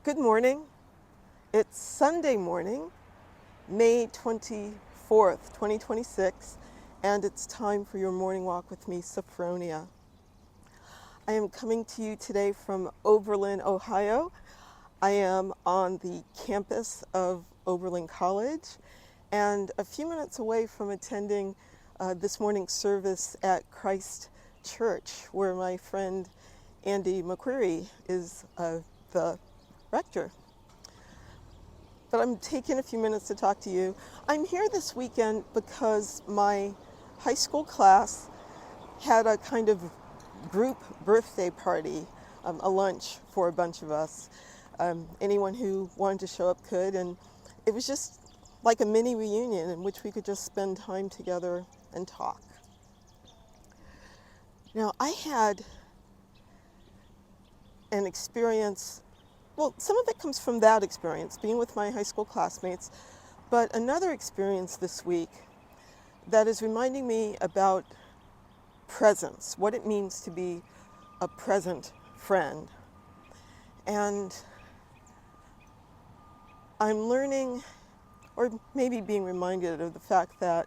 Good morning. It's Sunday morning, May 24th, 2026, and it's time for your morning walk with me, Sophronia. I am coming to you today from Oberlin, Ohio. I am on the campus of Oberlin College and a few minutes away from attending this morning's service at Christ Church, where my friend Andy McQuarrie is the rector. But I'm taking a few minutes to talk to you. I'm here this weekend because my high school class had a kind of group birthday party, a lunch for a bunch of us. Anyone who wanted to show up could, and it was just like a mini reunion in which we could just spend time together and talk. Now, I had an experience. Well, some of it comes from that experience, being with my high school classmates, but another experience this week that is reminding me about presence, what it means to be a present friend. And I'm learning, or maybe being reminded of the fact that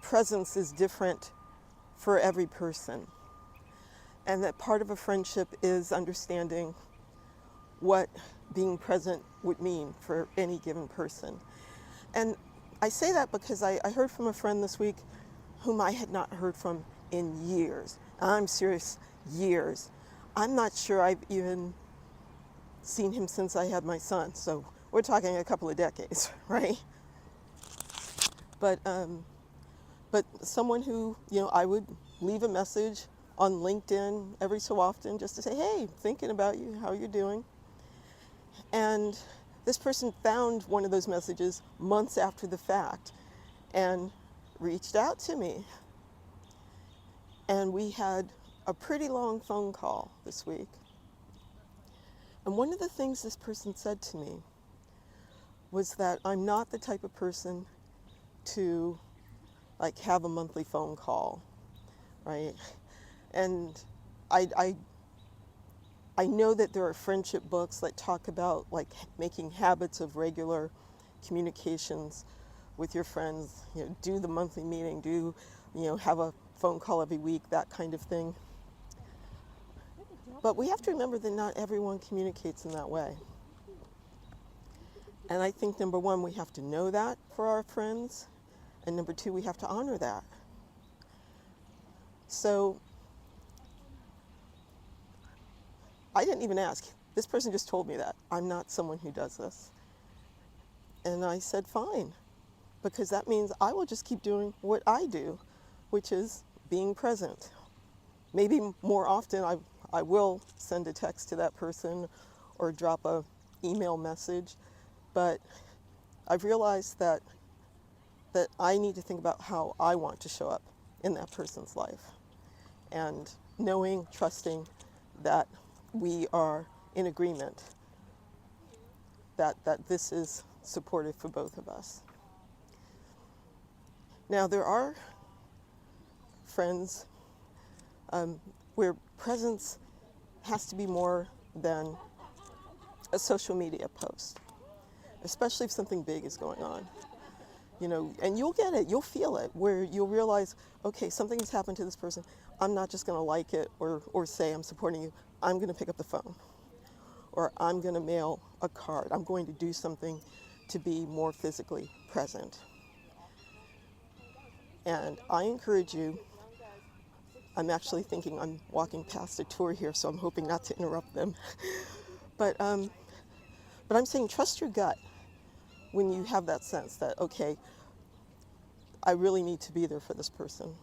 presence is different for every person, and that part of a friendship is understanding what being present would mean for any given person. And I say that because I heard from a friend this week whom I had not heard from in years. I'm serious, years. I'm not sure I've even seen him since I had my son, so we're talking a couple of decades, right? But someone who, I would leave a message on LinkedIn every so often just to say, hey, thinking about you, how you're doing. And this person found one of those messages months after the fact and reached out to me. And we had a pretty long phone call this week. And one of the things this person said to me was that I'm not the type of person to have a monthly phone call, right? And I know that there are friendship books that talk about making habits of regular communications with your friends, do the monthly meeting, have a phone call every week, that kind of thing. But we have to remember that not everyone communicates in that way. And I think number one, we have to know that for our friends, and number two, we have to honor that. So I didn't even ask. This person just told me that. I'm not someone who does this. And I said, fine, because that means I will just keep doing what I do, which is being present. Maybe more often I will send a text to that person or drop a email message, but I've realized that I need to think about how I want to show up in that person's life, and knowing, trusting that we are in agreement that this is supportive for both of us. Now, there are friends where presence has to be more than a social media post, especially if something big is going on. And you'll get it, you'll feel it, where you'll realize, okay, something's happened to this person. I'm not just going to like it or say I'm supporting you. I'm going to pick up the phone, or I'm going to mail a card. I'm going to do something to be more physically present. And I encourage you, I'm actually thinking I'm walking past a tour here, so I'm hoping not to interrupt them. But I'm saying trust your gut when you have that sense that, okay, I really need to be there for this person.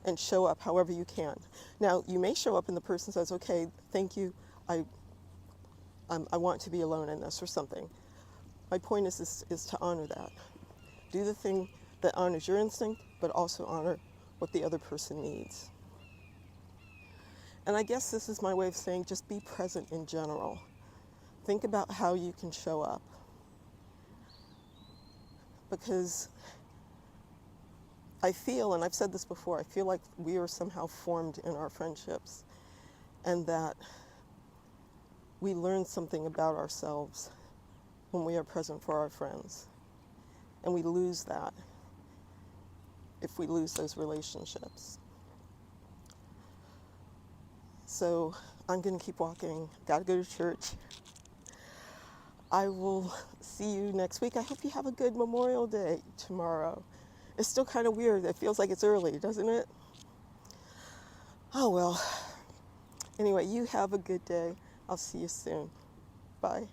And show up however you can. Now, you may show up and the person says, okay, thank you, I want to be alone in this or something. My point is to honor that. Do the thing that honors your instinct, but also honor what the other person needs. And I guess this is my way of saying just be present in general. Think about how you can show up. Because I feel, and I've said this before, I feel like we are somehow formed in our friendships, and that we learn something about ourselves when we are present for our friends. And we lose that if we lose those relationships. So I'm going to keep walking. Got to go to church. I will see you next week. I hope you have a good Memorial Day tomorrow. It's still kind of weird. It feels like it's early, doesn't it? Oh well. Anyway, you have a good day. I'll see you soon. Bye.